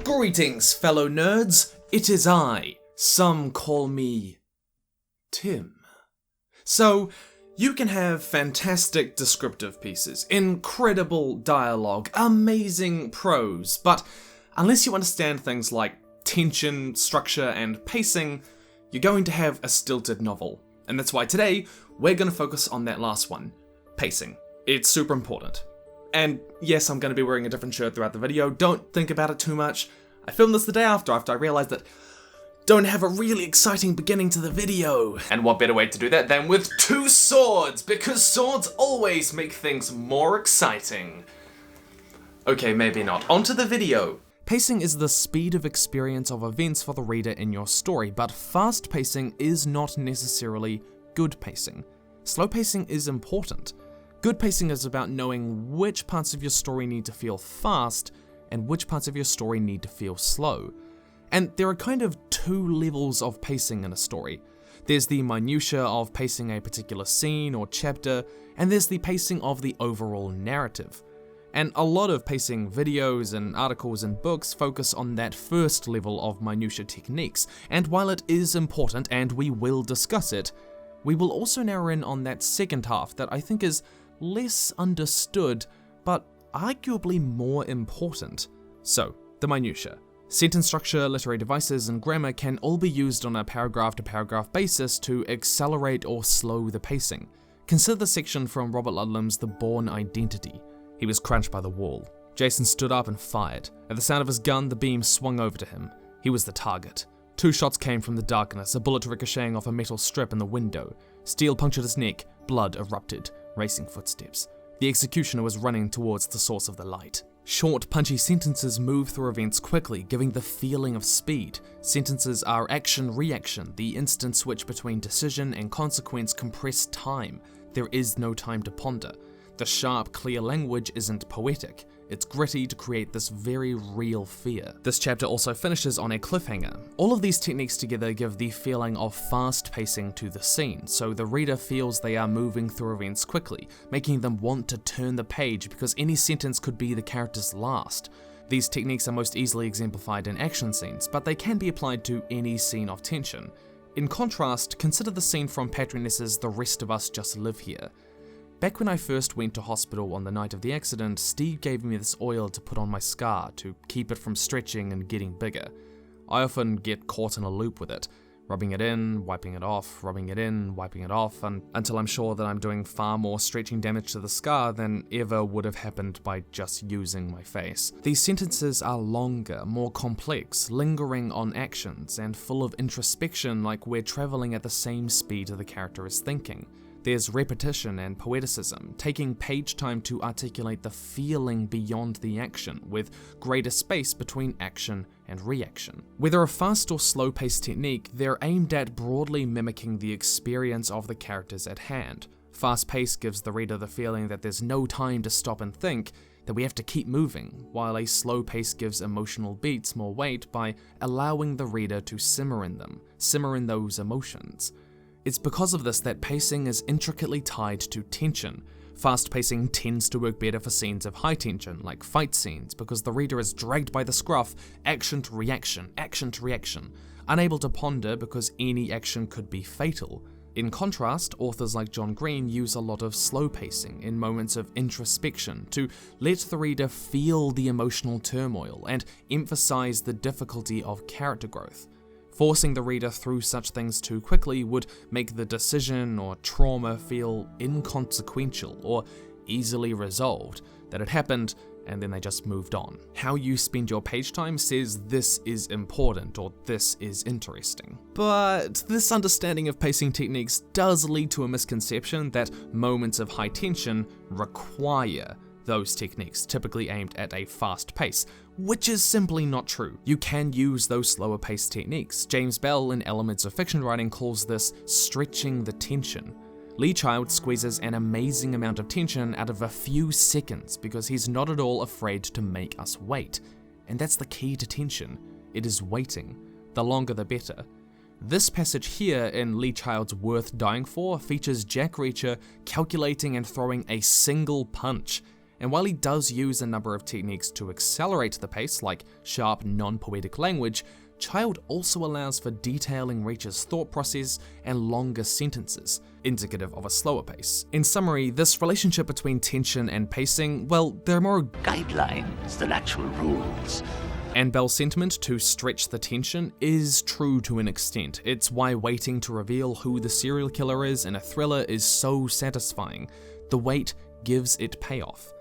Greetings, fellow nerds. It is I. Some call me Tim. So, you can have fantastic descriptive pieces, incredible dialogue, amazing prose, but unless you understand things like tension, structure, and pacing, you're going to have a stilted novel. And that's why today, we're going to focus on that last one, pacing. It's super important. And yes, I'm going to be wearing a different shirt throughout the video, don't think about it too much. I filmed this the day after I realised that don't have a really exciting beginning to the video. And what better way to do that than with two swords, because swords always make things more exciting. Okay, maybe not. On to the video. Pacing is the speed of experience of events for the reader in your story, but fast pacing is not necessarily good pacing. Slow pacing is important. Good pacing is about knowing which parts of your story need to feel fast and which parts of your story need to feel slow. And there are kind of two levels of pacing in a story. There's the minutiae of pacing a particular scene or chapter, and there's the pacing of the overall narrative. And a lot of pacing videos and articles and books focus on that first level of minutiae techniques, and while it is important and we will discuss it, we will also narrow in on that second half that I think is less understood, but arguably more important. So, the minutiae. Sentence structure, literary devices, and grammar can all be used on a paragraph-to-paragraph basis to accelerate or slow the pacing. Consider the section from Robert Ludlum's The Bourne Identity. He was crunched by the wall. Jason stood up and fired. At the sound of his gun, the beam swung over to him. He was the target. 2 shots came from the darkness, a bullet ricocheting off a metal strip in the window. Steel punctured his neck, blood erupted, racing footsteps. The executioner was running towards the source of the light. Short, punchy sentences move through events quickly, giving the feeling of speed. Sentences are action-reaction, the instant switch between decision and consequence compressed time. There is no time to ponder. The sharp, clear language isn't poetic. It's gritty to create this very real fear. This chapter also finishes on a cliffhanger. All of these techniques together give the feeling of fast pacing to the scene, so the reader feels they are moving through events quickly, making them want to turn the page because any sentence could be the character's last. These techniques are most easily exemplified in action scenes, but they can be applied to any scene of tension. In contrast, consider the scene from Patrick Ness's The Rest of Us Just Live Here. Back when I first went to hospital on the night of the accident, Steve gave me this oil to put on my scar to keep it from stretching and getting bigger. I often get caught in a loop with it, rubbing it in, wiping it off, rubbing it in, wiping it off, until I'm sure that I'm doing far more stretching damage to the scar than ever would have happened by just using my face. These sentences are longer, more complex, lingering on actions, and full of introspection, like we're traveling at the same speed the character is thinking. There's repetition and poeticism, taking page time to articulate the feeling beyond the action, with greater space between action and reaction. Whether a fast or slow-paced technique, they're aimed at broadly mimicking the experience of the characters at hand. Fast pace gives the reader the feeling that there's no time to stop and think, that we have to keep moving, while a slow pace gives emotional beats more weight by allowing the reader to simmer in them, simmer in those emotions. It's because of this that pacing is intricately tied to tension. Fast pacing tends to work better for scenes of high tension, like fight scenes, because the reader is dragged by the scruff, action to reaction, unable to ponder because any action could be fatal. In contrast, authors like John Green use a lot of slow pacing in moments of introspection to let the reader feel the emotional turmoil and emphasize the difficulty of character growth. Forcing the reader through such things too quickly would make the decision or trauma feel inconsequential or easily resolved, that it happened and then they just moved on. How you spend your page time says this is important or this is interesting. But this understanding of pacing techniques does lead to a misconception that moments of high tension require those techniques, typically aimed at a fast pace, which is simply not true. You can use those slower paced techniques. James Bell in Elements of Fiction Writing calls this stretching the tension. Lee Child squeezes an amazing amount of tension out of a few seconds because he's not at all afraid to make us wait. And that's the key to tension. It is waiting. The longer the better. This passage here in Lee Child's Worth Dying For features Jack Reacher calculating and throwing a single punch, and while he does use a number of techniques to accelerate the pace, like sharp, non-poetic language, Child also allows for detailing Reach's thought process and longer sentences, indicative of a slower pace. In summary, this relationship between tension and pacing, well, they're more guidelines than actual rules. And Bell's sentiment to stretch the tension is true to an extent. It's why waiting to reveal who the serial killer is in a thriller is so satisfying. The wait gives it payoff.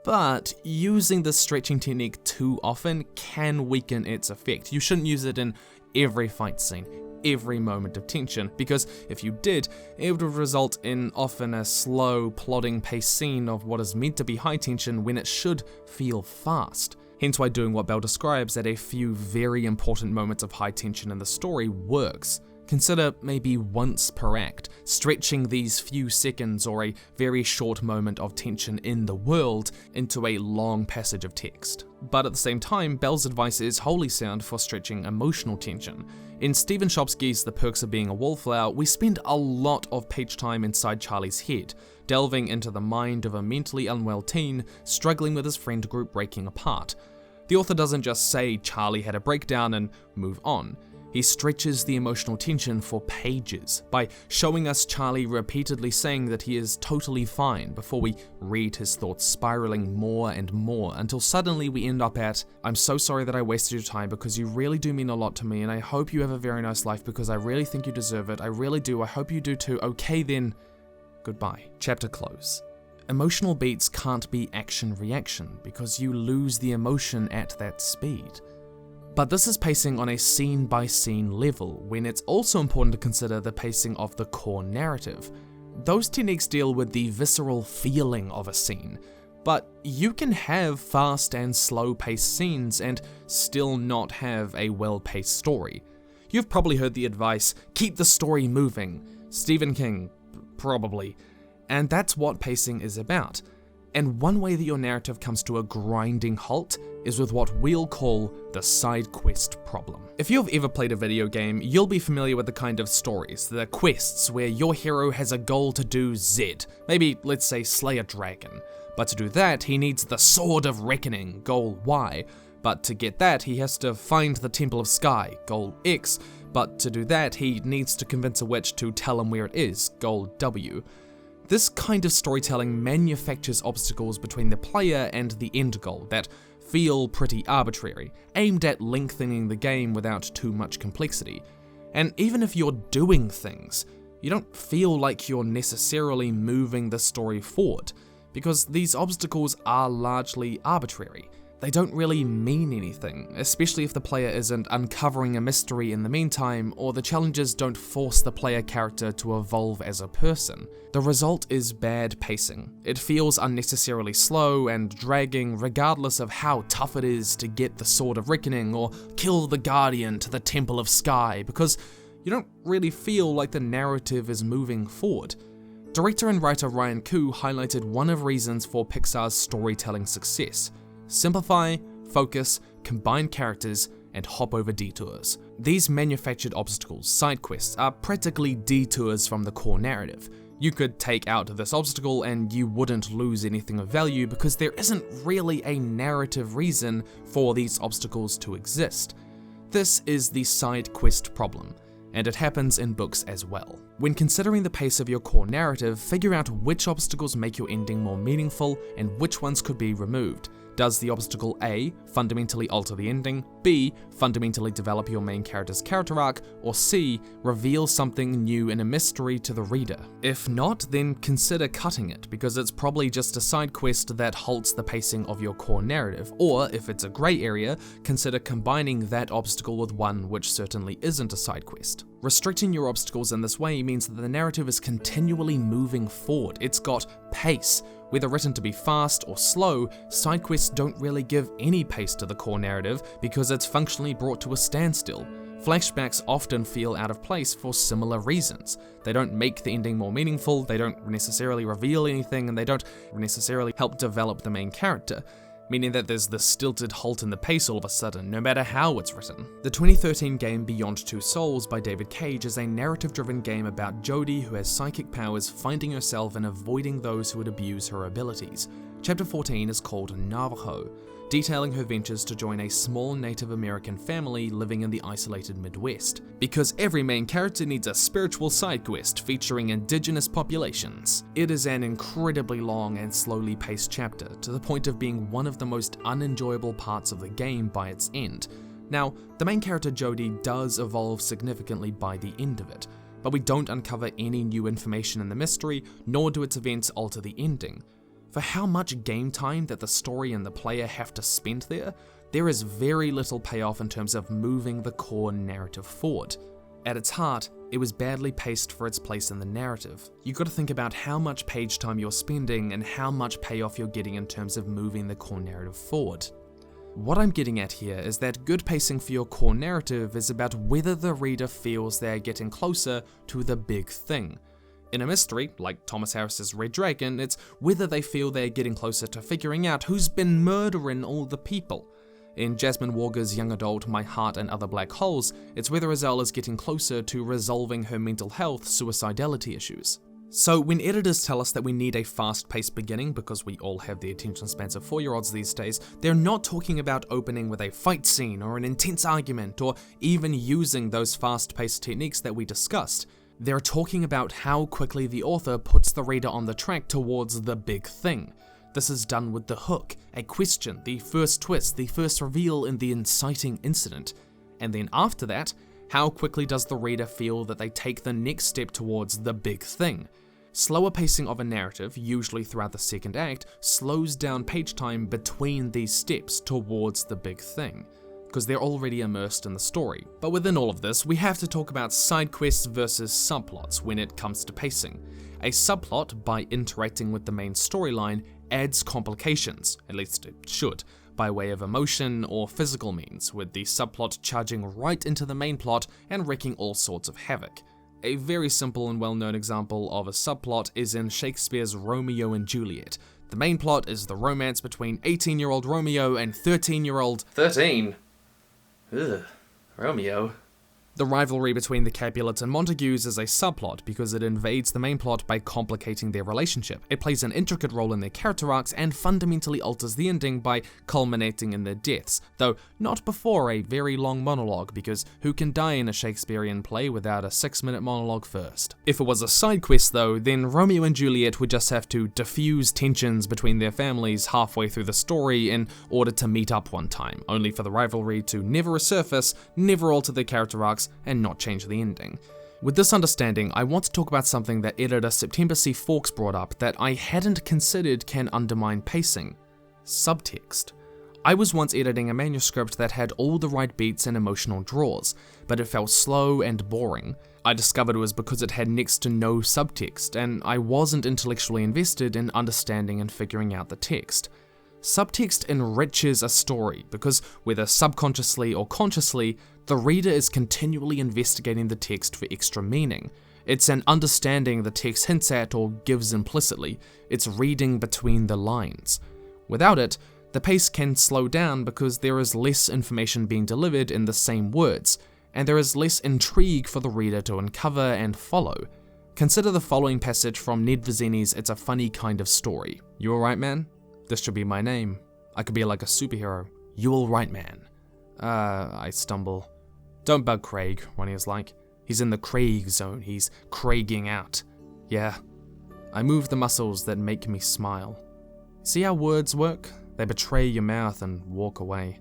But using this stretching technique too often can weaken its effect. You shouldn't use it in every fight scene, every moment of tension, because if you did, it would result in often a slow, plodding paced scene of what is meant to be high tension when it should feel fast. Hence why doing what Bell describes at a few very important moments of high tension in the story works. Consider maybe once per act, stretching these few seconds or a very short moment of tension in the world into a long passage of text. But at the same time, Bell's advice is wholly sound for stretching emotional tension. In Stephen Chbosky's The Perks of Being a Wallflower, we spend a lot of page time inside Charlie's head, delving into the mind of a mentally unwell teen struggling with his friend group breaking apart. The author doesn't just say Charlie had a breakdown and move on. He stretches the emotional tension for pages by showing us Charlie repeatedly saying that he is totally fine before we read his thoughts spiraling more and more until suddenly we end up at, "I'm so sorry that I wasted your time because you really do mean a lot to me and I hope you have a very nice life because I really think you deserve it. I really do. I hope you do too. Okay then. Goodbye." Chapter close. Emotional beats can't be action-reaction because you lose the emotion at that speed. But this is pacing on a scene-by-scene level, when it's also important to consider the pacing of the core narrative. Those techniques deal with the visceral feeling of a scene, but you can have fast and slow-paced scenes and still not have a well-paced story. You've probably heard the advice, keep the story moving. Stephen King, probably. And that's what pacing is about. And one way that your narrative comes to a grinding halt is with what we'll call the Sidequest Problem. If you've ever played a video game, you'll be familiar with the kind of stories, the quests where your hero has a goal to do Z, maybe let's say slay a dragon. But to do that, he needs the Sword of Reckoning, goal Y. But to get that, he has to find the Temple of Sky, goal X. But to do that, he needs to convince a witch to tell him where it is, goal W. This kind of storytelling manufactures obstacles between the player and the end goal that feel pretty arbitrary, aimed at lengthening the game without too much complexity. And even if you're doing things, you don't feel like you're necessarily moving the story forward, because these obstacles are largely arbitrary. They don't really mean anything, especially if the player isn't uncovering a mystery in the meantime, or the challenges don't force the player character to evolve as a person. The result is bad pacing. It feels unnecessarily slow and dragging regardless of how tough it is to get the Sword of Reckoning or kill the Guardian to the Temple of Sky, because you don't really feel like the narrative is moving forward. Director and writer Ryan Koo highlighted one of reasons for Pixar's storytelling success: simplify, focus, combine characters, and hop over detours. These manufactured obstacles, side quests, are practically detours from the core narrative. You could take out this obstacle and you wouldn't lose anything of value because there isn't really a narrative reason for these obstacles to exist. This is the side quest problem, and it happens in books as well. When considering the pace of your core narrative, figure out which obstacles make your ending more meaningful and which ones could be removed. Does the obstacle A fundamentally alter the ending, B fundamentally develop your main character's character arc, or C reveal something new in a mystery to the reader? If not, then consider cutting it, because it's probably just a side quest that halts the pacing of your core narrative, or if it's a grey area, consider combining that obstacle with one which certainly isn't a side quest. Restricting your obstacles in this way means that the narrative is continually moving forward. It's got pace. Whether written to be fast or slow, side quests don't really give any pace to the core narrative because it's functionally brought to a standstill. Flashbacks often feel out of place for similar reasons. They don't make the ending more meaningful, they don't necessarily reveal anything, and they don't necessarily help develop the main character. meaning that there's this stilted halt in the pace all of a sudden, no matter how it's written. The 2013 game Beyond Two Souls by David Cage is a narrative-driven game about Jodie, who has psychic powers, finding herself and avoiding those who would abuse her abilities. Chapter 14 is called Navajo, detailing her ventures to join a small Native American family living in the isolated Midwest, because every main character needs a spiritual side quest featuring indigenous populations. It is an incredibly long and slowly paced chapter, to the point of being one of the most unenjoyable parts of the game by its end. Now, the main character Jodie does evolve significantly by the end of it, but we don't uncover any new information in the mystery, nor do its events alter the ending. For how much game time that the story and the player have to spend there is very little payoff in terms of moving the core narrative forward. At its heart, it was badly paced for its place in the narrative. You gotta think about how much page time you're spending and how much payoff you're getting in terms of moving the core narrative forward. What I'm getting at here is that good pacing for your core narrative is about whether the reader feels they're getting closer to the big thing. In a mystery, like Thomas Harris's Red Dragon, it's whether they feel they're getting closer to figuring out who's been murdering all the people. In Jasmine Walger's young adult My Heart and Other Black Holes, it's whether Azelle is getting closer to resolving her mental health suicidality issues. So when editors tell us that we need a fast-paced beginning because we all have the attention spans of 4-year-olds these days, they're not talking about opening with a fight scene or an intense argument or even using those fast-paced techniques that we discussed. They're talking about how quickly the author puts the reader on the track towards the big thing. This is done with the hook, a question, the first twist, the first reveal in the inciting incident. And then after that, how quickly does the reader feel that they take the next step towards the big thing? Slower pacing of a narrative, usually throughout the second act, slows down page time between these steps towards the big thing, because they're already immersed in the story. But within all of this, we have to talk about side quests versus subplots when it comes to pacing. A subplot, by interacting with the main storyline, adds complications, at least it should, by way of emotion or physical means, with the subplot charging right into the main plot and wreaking all sorts of havoc. A very simple and well-known example of a subplot is in Shakespeare's Romeo and Juliet. The main plot is the romance between 18-year-old Romeo and 13-year-old... 13? Ugh, Romeo. The rivalry between the Capulets and Montagues is a subplot because it invades the main plot by complicating their relationship. It plays an intricate role in their character arcs and fundamentally alters the ending by culminating in their deaths, though not before a very long monologue, because who can die in a Shakespearean play without a 6-minute monologue first? If it was a side quest though, then Romeo and Juliet would just have to diffuse tensions between their families halfway through the story in order to meet up one time, only for the rivalry to never resurface, never alter their character arcs, and not change the ending. With this understanding, I want to talk about something that editor September C. Fawkes brought up that I hadn't considered can undermine pacing: subtext. I was once editing a manuscript that had all the right beats and emotional draws, but it felt slow and boring. I discovered it was because it had next to no subtext, and I wasn't intellectually invested in understanding and figuring out the text. Subtext enriches a story because, whether subconsciously or consciously, the reader is continually investigating the text for extra meaning. It's an understanding the text hints at or gives implicitly. It's reading between the lines. Without it, the pace can slow down because there is less information being delivered in the same words, and there is less intrigue for the reader to uncover and follow. Consider the following passage from Ned Vizzini's It's a Funny Kind of Story. You alright, man? This should be my name. I could be like a superhero. You alright, man? I stumble. Don't bug Craig, Ronnie's like. He's in the Craig zone, he's Craiging out. Yeah. I move the muscles that make me smile. See how words work? They betray your mouth and walk away.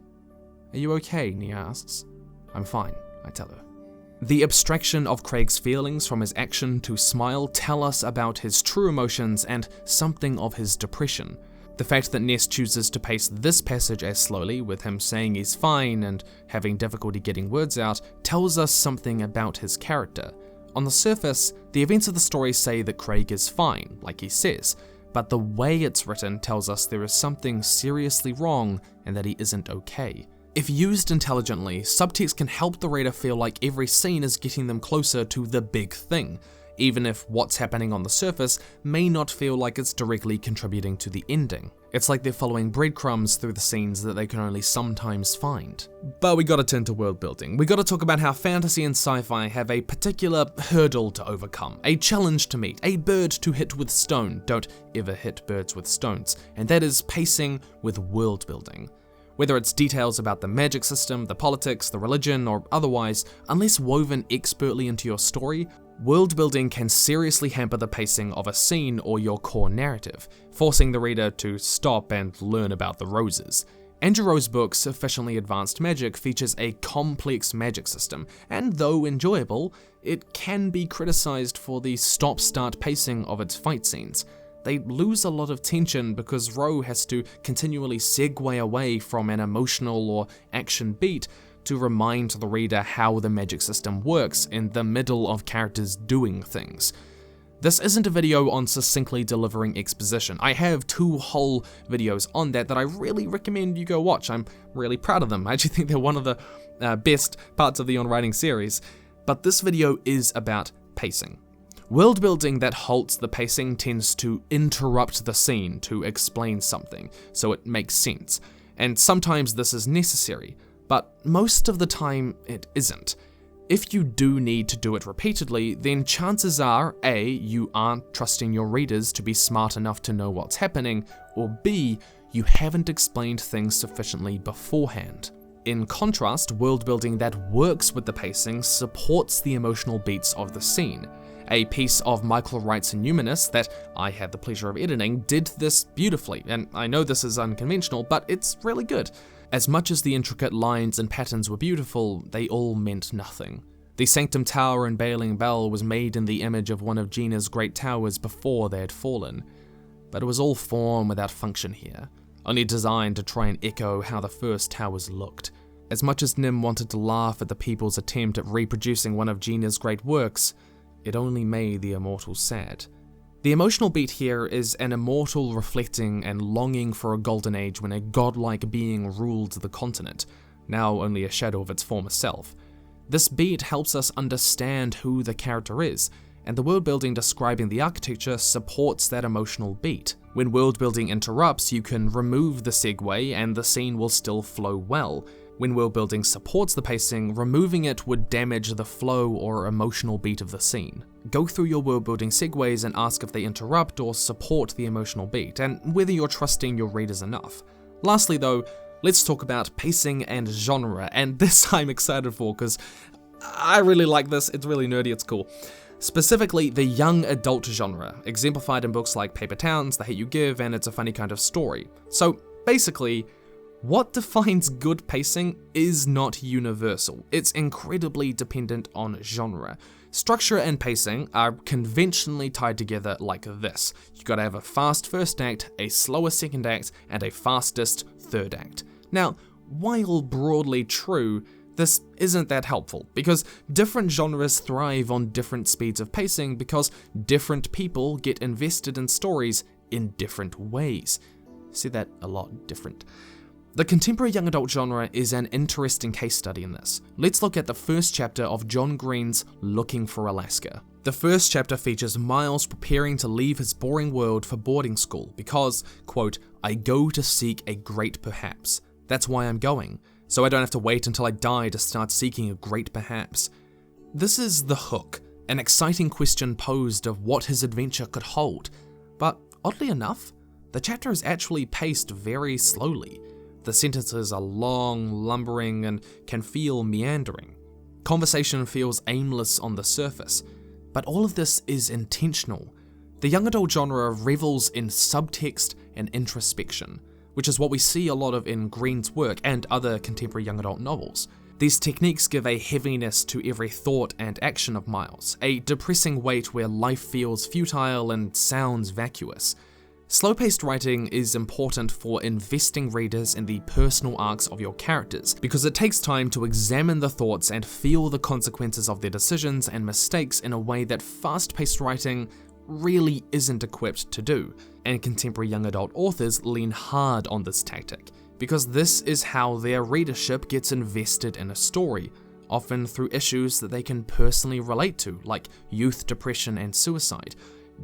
Are you okay? Nia asks. I'm fine, I tell her. The abstraction of Craig's feelings from his action to smile tell us about his true emotions and something of his depression. The fact that Ness chooses to pace this passage as slowly, with him saying he's fine and having difficulty getting words out, tells us something about his character. On the surface, the events of the story say that Craig is fine, like he says, but the way it's written tells us there is something seriously wrong and that he isn't okay. If used intelligently, subtext can help the reader feel like every scene is getting them closer to the big thing, even if what's happening on the surface may not feel like it's directly contributing to the ending. It's like they're following breadcrumbs through the scenes that they can only sometimes find. But we gotta turn to world building. We gotta talk about how fantasy and sci-fi have a particular hurdle to overcome, a challenge to meet, a bird to hit with stone. Don't ever hit birds with stones. And that is pacing with world building. Whether it's details about the magic system, the politics, the religion, or otherwise, unless woven expertly into your story, world building can seriously hamper the pacing of a scene or your core narrative, forcing the reader to stop and learn about the roses. Andrew Rowe's book, Sufficiently Advanced Magic, features a complex magic system, and though enjoyable, it can be criticized for the stop-start pacing of its fight scenes. They lose a lot of tension because Rowe has to continually segue away from an emotional or action beat to remind the reader how the magic system works in the middle of characters doing things. This isn't a video on succinctly delivering exposition. I have 2 whole videos on that I really recommend you go watch. I'm really proud of them. I actually think they're one of the best parts of the On Writing series. But this video is about pacing. World building that halts the pacing tends to interrupt the scene to explain something, so it makes sense. And sometimes this is necessary, but most of the time it isn't. If you do need to do it repeatedly, then chances are A, you aren't trusting your readers to be smart enough to know what's happening, or B, you haven't explained things sufficiently beforehand. In contrast, world building that works with the pacing supports the emotional beats of the scene. A piece of Michael Wright's Numinous that I had the pleasure of editing did this beautifully, and I know this is unconventional, but it's really good. As much as the intricate lines and patterns were beautiful, they all meant nothing. The Sanctum Tower in Bailing Bell was made in the image of one of Gina's great towers before they had fallen. But it was all form without function here, only designed to try and echo how the first towers looked. As much as Nim wanted to laugh at the people's attempt at reproducing one of Gina's great works, it only made the immortals sad. The emotional beat here is an immortal reflecting and longing for a golden age when a godlike being ruled the continent, now only a shadow of its former self. This beat helps us understand who the character is, and the world building describing the architecture supports that emotional beat. When world building interrupts, you can remove the segue and the scene will still flow well. When world building supports the pacing, removing it would damage the flow or emotional beat of the scene. Go through your world building segues and ask if they interrupt or support the emotional beat, and whether you're trusting your readers enough. Lastly though, let's talk about pacing and genre, and this I'm excited for because I really like this, it's really nerdy, it's cool. Specifically, the young adult genre, exemplified in books like Paper Towns, The Hate You Give, and It's a Funny Kind of Story. So basically, what defines good pacing is not universal. It's incredibly dependent on genre. Structure and pacing are conventionally tied together like this. You gotta have a fast first act, a slower second act, and a fastest third act. Now, while broadly true, this isn't that helpful, because different genres thrive on different speeds of pacing because different people get invested in stories in different ways. See that a lot, different. The contemporary young adult genre is an interesting case study in this. Let's look at the first chapter of John Green's Looking for Alaska. The first chapter features Miles preparing to leave his boring world for boarding school because, quote, I go to seek a great perhaps. That's why I'm going, so I don't have to wait until I die to start seeking a great perhaps. This is the hook, an exciting question posed of what his adventure could hold. But oddly enough, the chapter is actually paced very slowly. The sentences are long, lumbering, and can feel meandering. Conversation feels aimless on the surface, but all of this is intentional. The young adult genre revels in subtext and introspection, which is what we see a lot of in Green's work and other contemporary young adult novels. These techniques give a heaviness to every thought and action of Miles, a depressing weight where life feels futile and sounds vacuous. Slow-paced writing is important for investing readers in the personal arcs of your characters, because it takes time to examine the thoughts and feel the consequences of their decisions and mistakes in a way that fast-paced writing really isn't equipped to do, and contemporary young adult authors lean hard on this tactic, because this is how their readership gets invested in a story, often through issues that they can personally relate to, like youth depression and suicide.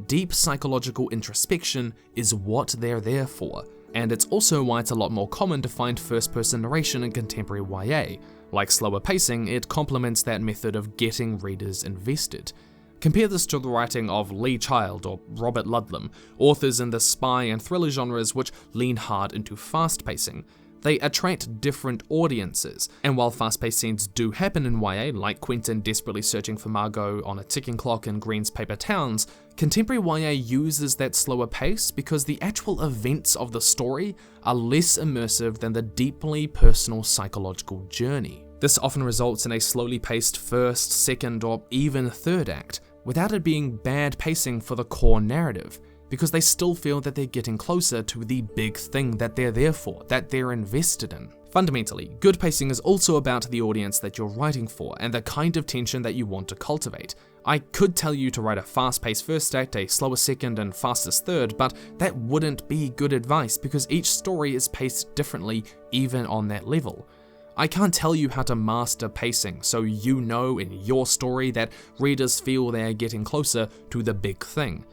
Deep psychological introspection is what they're there for. and it's also why it's a lot more common to find first-person narration in contemporary YA. Like slower pacing, it complements that method of getting readers invested. Compare this to the writing of Lee Child or Robert Ludlum, authors in the spy and thriller genres which lean hard into fast pacing. They attract different audiences, and while fast-paced scenes do happen in YA, like Quentin desperately searching for Margot on a ticking clock in Green's Paper Towns, contemporary YA uses that slower pace because the actual events of the story are less immersive than the deeply personal psychological journey. This often results in a slowly paced first, second, or even third act, without it being bad pacing for the core narrative, because they still feel that they're getting closer to the big thing that they're there for, that they're invested in. Fundamentally, good pacing is also about the audience that you're writing for and the kind of tension that you want to cultivate. I could tell you to write a fast-paced first act, a slower second, and fastest third, but that wouldn't be good advice because each story is paced differently even on that level. I can't tell you how to master pacing so you know in your story that readers feel they are getting closer to the big thing.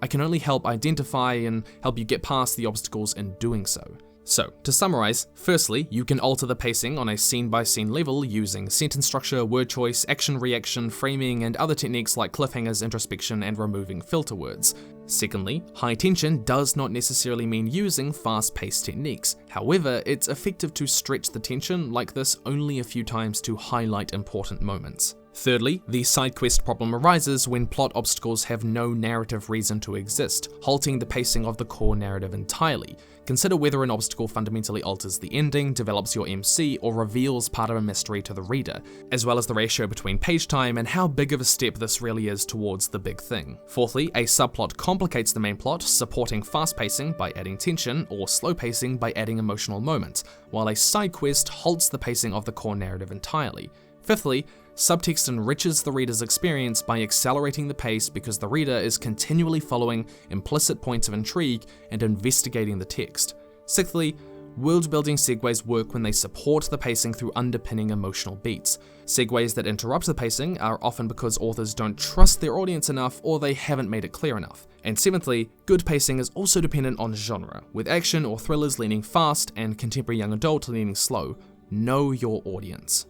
I can only help identify and help you get past the obstacles in doing so. So, to summarize, firstly, you can alter the pacing on a scene-by-scene level using sentence structure, word choice, action-reaction, framing, and other techniques like cliffhangers, introspection, and removing filter words. Secondly, high tension does not necessarily mean using fast-paced techniques. However, it's effective to stretch the tension like this only a few times to highlight important moments. Thirdly, the Sidequest problem arises when plot obstacles have no narrative reason to exist, halting the pacing of the core narrative entirely. Consider whether an obstacle fundamentally alters the ending, develops your MC, or reveals part of a mystery to the reader, as well as the ratio between page time and how big of a step this really is towards the big thing. Fourthly, a subplot complicates the main plot, supporting fast pacing by adding tension, or slow pacing by adding emotional moments, while a side quest halts the pacing of the core narrative entirely. Fifthly, subtext enriches the reader's experience by accelerating the pace because the reader is continually following implicit points of intrigue and investigating the text. Sixthly, world-building segues work when they support the pacing through underpinning emotional beats. Segues that interrupt the pacing are often because authors don't trust their audience enough or they haven't made it clear enough. And seventhly, good pacing is also dependent on genre, with action or thrillers leaning fast and contemporary young adult leaning slow. Know your audience.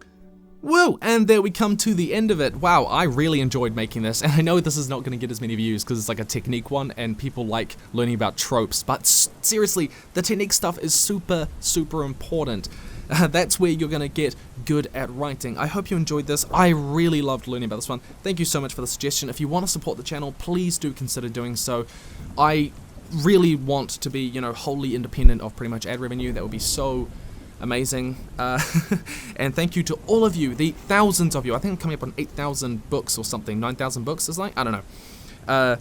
Woo! And there we come to the end of it. Wow, I really enjoyed making this, and I know this is not going to get as many views because it's like a technique one and people like learning about tropes, but seriously, the technique stuff is super, super important. That's where you're going to get good at writing. I hope you enjoyed this. I really loved learning about this one. Thank you so much for the suggestion. If you want to support the channel, please do consider doing so. I really want to be, wholly independent of pretty much ad revenue. That would be so amazing. And thank you to all of you, the thousands of you. I think I'm coming up on 8,000 books or something. 9,000 books is like? I don't know.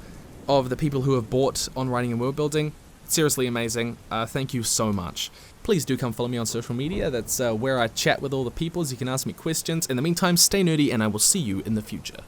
Of the people who have bought On Writing and World Building. Seriously amazing. Thank you so much. Please do come follow me on social media. That's where I chat with all the peoples. You can ask me questions. In the meantime, stay nerdy and I will see you in the future.